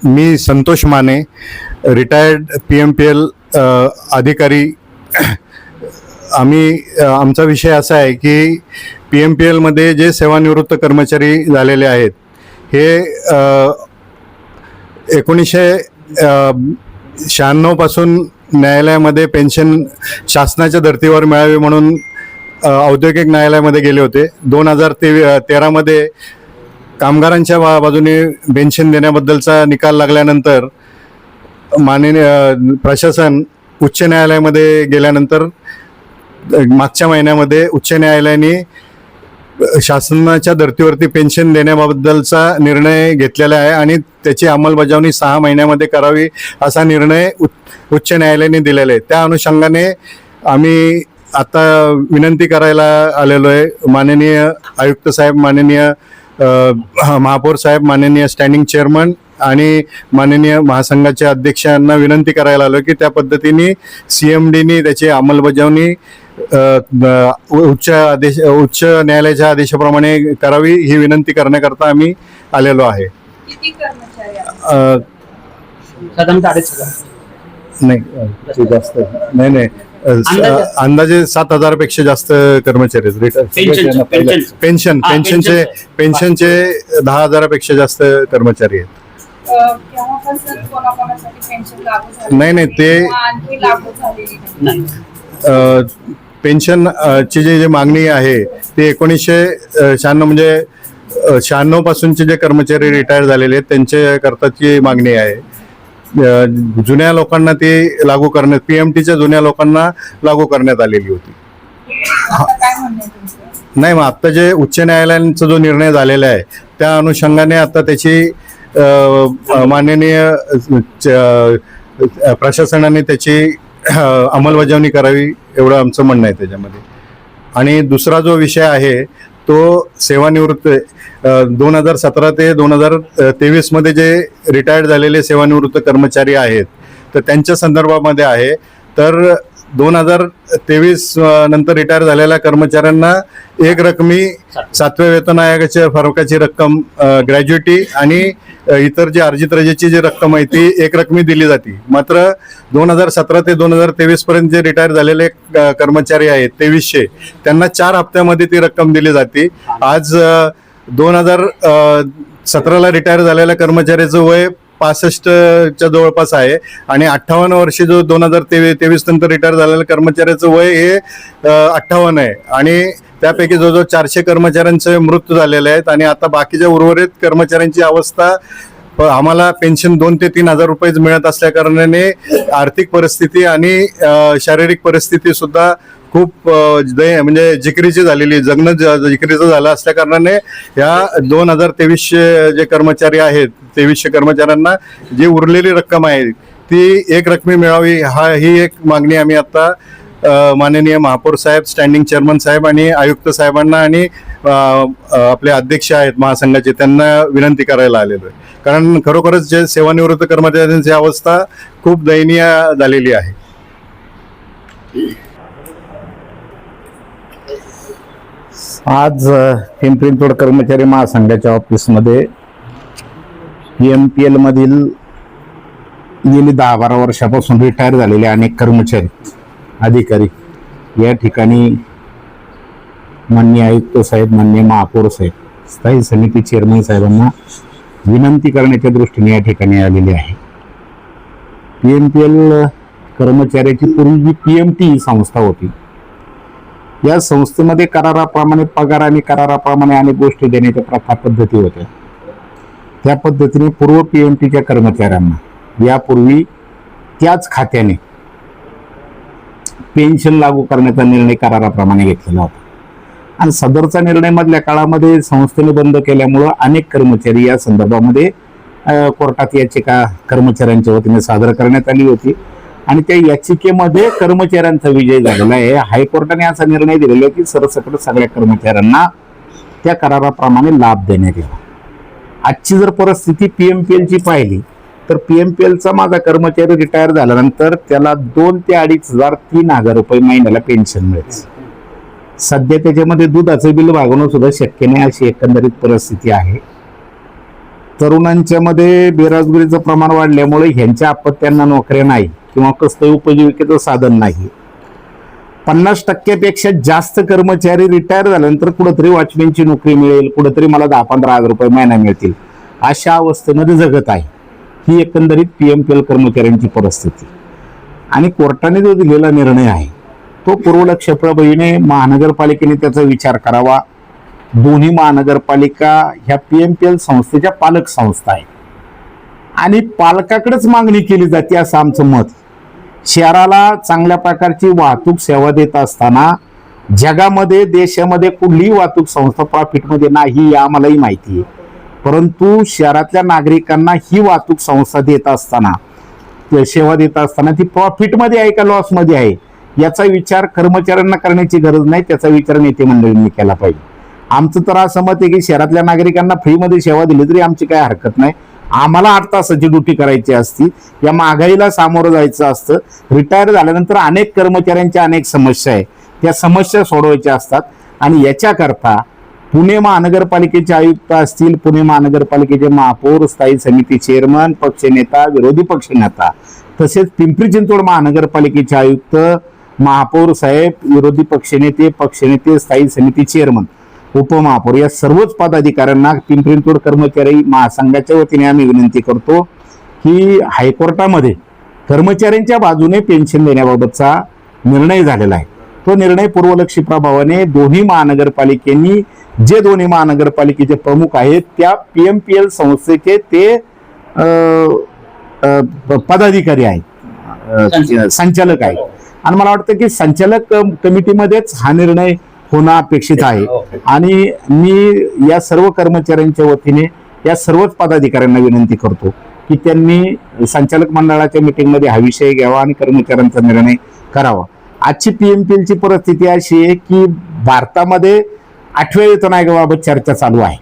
मी Santosh Mane, retired PMPL अधिकारी. आमचा विषय असा आहे की PMPLमध्ये जे सेवानिवृत्त कर्मचारी झालेले आहेत हे 1996 पासून न्यायालयामध्ये पेन्शन शासनाच्या धर्तीवर मिळावी म्हणून औद्योगिक न्यायालयामध्ये गेले होते. 2013मध्ये कामगारांच्या बाजूने पेन्शन देण्याबद्दलचा निकाल लागल्यानंतर माननीय प्रशासन उच्च न्यायालयामध्ये गेल्यानंतर मागच्या महिन्यामध्ये उच्च न्यायालयाने शासनाच्या धर्तीवरती पेन्शन देण्याबद्दलचा निर्णय घेतलेला आहे आणि त्याची अंमलबजावणी 6 महिन्यामध्ये करावी असा निर्णय उच्च न्यायालयाने दिलेला आहे. त्या अनुषंगाने आम्ही आता विनंती करायला आलेलो आहे. माननीय आयुक्त साहेब, माननीय महापौर साहेब, माननीय स्टँडिंग चेअरमन आणि माननीय महासंघाचे अध्यक्षांना विनंती करायला आलो की त्या पद्धतीने CMDने त्याची अंमलबजावणी उच्च न्यायालयाच्या आदेशाप्रमाणे करावी ही विनंती करण्याकरता आम्ही आलेलो आहे. नाही अंदाजे 7,000 पेक्षा जास्त कर्मचारी आहेत. पेन्शनचे 10,000 पेक्षा जास्त कर्मचारी आहेत. नाही ते पेन्शनची जी मागणी आहे ते 1996 म्हणजे 96 पासूनचे जे कर्मचारी रिटायर झालेले आहेत त्यांच्या करताची मागणी आहे. जुन्या लोकांना ते लागू करण्यात PMTच्या जुन्या लोकांना लागू करण्यात आलेली होती. नाही मग आता जे उच्च न्यायालयाचा जो निर्णय झालेला आहे त्या अनुषंगाने आता त्याची माननीय प्रशासनाने त्याची अंमलबजावणी करावी एवढं आमचं म्हणणं आहे त्याच्यामध्ये. आणि दुसरा जो विषय आहे तो सेवानिवृत्त 2017 ते 2023 मध्ये जे रिटायर्ड झालेले सेवानिवृत्त कर्मचारी आहेत तर त्यांच्या संदर्भामध्ये आहे. तर 2023 नंतर रिटायर झालेल्या कर्मचाऱ्यांना एक रकमी 7व्या वेतन आयोगाच्या फरकाची रक्कम, ग्रॅज्युटी आणि इतर जी अर्जित रजेची जी रक्कम आहे ती एक रकमी दिली जाते. मात्र 2017 ते 2023 पर्यंत जे रिटायर झालेले कर्मचारी आहेत 2300 त्यांना 4 हप्त्यामध्ये ती रक्कम दिली जाते. आज 2017ला रिटायर झालेल्या कर्मचाऱ्याचं वय 65च्या जवळपास आहे आणि 58 वर्षे जो 2023 नंतर रिटायर झालेल्या कर्मचाऱ्याचं वय हे 58 आहे. आणि त्यापैकी जवळजवळ 400 कर्मचाऱ्यांचे मृत्यू झालेले आहेत. आणि आता बाकीच्या उर्वरित कर्मचाऱ्यांची अवस्था आम्हाला पेन्शन 2 ते 3 हजार रुपयेच मिळत असल्या कारणाने आर्थिक परिस्थिती आणि शारीरिक परिस्थिती सुद्धा खूप म्हणजे जिकरीची झालेली, जगणं जिकरीचं झालं असल्या कारणाने या 2023 जे कर्मचारी आहेत 2300 कर्मचाऱ्यांना जी उरलेली रक्कम आहे ती एक रकमी मिळावी ही एक मागणी आम्ही आता माननीय महापौर साहेब, स्टँडिंग चेअरमन साहेब आणि आयुक्त साहेबांना आणि आपले अध्यक्ष आहेत महासंघाचे त्यांना विनंती करायला आलेलो आहे. कारण खरोखरच जे सेवानिवृत्त कर्मचाऱ्यांची अवस्था खूप दयनीय झालेली आहे. आज पिंपरी चिंचवड कर्मचारी महासंघाच्या ऑफिसमध्ये PMPL मधील गेली 10-12 वर्षापासून रिटायर झालेले अनेक कर्मचारी, अधिकारी या ठिकाणी माननीय आयुक्त साहेब, माननीय महापौर साहेब, स्थायी समिती चेअरमन साहेबांना विनंती करण्याच्या दृष्टीने या ठिकाणी आलेली आहे. PMPL कर्मचाऱ्याची पूर्वी जी PMT ही संस्था होती या संस्थेमध्ये कराराप्रमाणे पगार आणि कराराप्रमाणे अनेक गोष्टी देण्याच्या प्रथा पद्धती होत्या. त्या पद्धतीने पूर्व PMTच्या कर्मचाऱ्यांना यापूर्वी त्याच खात्याने पेन्शन लागू करण्याचा निर्णय कराराप्रमाणे घेतलेला होता. आणि सदरचा निर्णय मधल्या काळामध्ये संस्थेने बंद केल्यामुळं अनेक कर्मचारी या संदर्भामध्ये कोर्टात याचिका कर्मचाऱ्यांच्या वतीने सादर करण्यात आली होती आणि त्या याचिकेमध्ये कर्मचाऱ्यांचा विजय झालेला आहे. हायकोर्टाने असा निर्णय दिलेला आहे की सरसकट सगळ्या कर्मचाऱ्यांना त्या कराराप्रमाणे लाभ देण्यात यावा. आजची जर परिस्थिती PMPLची पाहिली तर PMPLचा माझा कर्मचारी रिटायर झाल्यानंतर त्याला 2 ते 2,500 3,000 रुपये महिन्याला पेन्शन मिळते. सध्या त्याच्यामध्ये दुधाचं बिल भागवणं सुद्धा शक्य नाही अशी एकंदरीत परिस्थिती आहे. तरुणांच्या मध्ये बेरोजगारीचं प्रमाण वाढल्यामुळे ह्यांच्या अपत्यांना नोकऱ्या नाही किंवा कसलं उपजीविकेचं साधन नाही. 50% जास्त कर्मचारी रिटायर झाल्यानंतर कुठंतरी वॉचमॅनची नोकरी मिळेल, कुठंतरी मला 10-15 हजार रुपये महिना मिळतील, अशा अवस्थेमध्ये जगत आहे. ही एकंदरीत PMPL कर्मचाऱ्यांची परिस्थिती. आणि कोर्टाने जो दिलेला निर्णय आहे तो पूर्वलक्षप्रमाणे महानगरपालिकेने त्याचा विचार करावा. दोन्ही महानगरपालिका ह्या PMPL संस्थेच्या पालक संस्था आहेत आणि पालकाकडेच मागणी केली जाते असं आमचं मत. शहराला चांगल्या प्रकारची वाहतूक सेवा देत असताना जगामध्ये देशामध्ये कुठलीही वाहतूक संस्था प्रॉफिटमध्ये नाही हे आम्हालाही माहिती आहे. परंतु शहरातल्या नागरिकांना ही वाहतूक संस्था देत असताना, सेवा देत असताना ती प्रॉफिटमध्ये आहे का लॉसमध्ये आहे याचा विचार कर्मचाऱ्यांना करण्याची गरज नाही, त्याचा विचार नेते मंडळींनी केला पाहिजे. आमचं तर असं मत आहे की शहरातल्या नागरिकांना फ्रीमध्ये सेवा दिली तरी आमची काय हरकत नाही. आम्हाला 8 तासाची ड्युटी करायची असती, या महागाईला सामोरं जायचं असतं. रिटायर झाल्यानंतर अनेक कर्मचाऱ्यांच्या अनेक समस्या आहे, त्या समस्या सोडवायच्या असतात. आणि याच्याकरता पुणे महानगरपालिकेचे आयुक्त असतील, पुणे महानगरपालिकेचे महापौर, स्थायी समिती चेअरमन, पक्षनेता, विरोधी पक्षनेता, तसेच पिंपरी चिंचवड महानगरपालिकेचे आयुक्त, महापौर साहेब, विरोधी पक्षनेते, स्थायी समिती चेअरमन, उपमहापौर या सर्वच पदाधिकाऱ्यांना पिंपरी चिंचवड कर्मचारी महासंघाच्या वतीने आम्ही विनंती करतो की हायकोर्टामध्ये कर्मचाऱ्यांच्या बाजूने पेन्शन देण्याबाबतचा निर्णय झालेला आहे. तो निर्णय पूर्वलक्षी प्रभावाने दोन्ही महानगरपालिकेनी, जे दोन्ही महानगरपालिकेचे प्रमुख आहेत त्या PMPL संस्थेचे ते पदाधिकारी आहेत, संचालक आहेत. आणि मला वाटतं की संचालक कमिटीमध्येच हा निर्णय होणं अपेक्षित आहे. आणि मी या सर्व कर्मचाऱ्यांच्या वतीने या सर्वच पदाधिकाऱ्यांना विनंती करतो की त्यांनी संचालक मंडळाच्या मीटिंगमध्ये हा विषय घ्यावा आणि कर्मचाऱ्यांचा निर्णय करावा. आजची PMPL ची परिस्थिती अशी आहे की भारतामध्ये 8व्या वेतन आयोगाबाबत चर्चा चालू आहे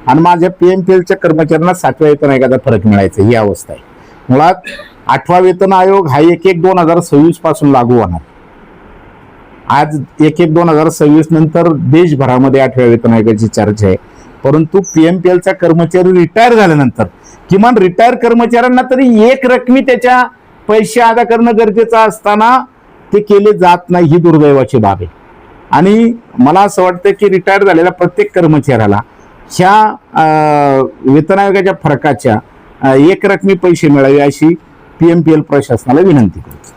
आणि माझ्या PMPLच्या कर्मचाऱ्यांना 7व्या वेतन आयोगाचा फरक मिळायचा ही अवस्था आहे. मुळात 8वा वेतन आयोग हा 1/1/2026 पासून लागू होणार. आज 1/1/2026 नंतर देशभरामध्ये 8व्या वेतन आयोगाची चर्चा आहे. परंतु PMPLचा कर्मचारी रिटायर झाल्यानंतर किमान रिटायर कर्मचाऱ्यांना तरी एक रकमी त्याच्या पैसे अदा करणं गरजेचं असताना ते केले जात नाही, ही दुर्दैवाची बाब आहे. आणि मला असं वाटतं की रिटायर झालेल्या प्रत्येक कर्मचाऱ्याला ह्या वेतन आयोगाच्या फरकाच्या एक रकमी पैसे मिळावे अशी PMPL प्रशासनाला विनंती करतो.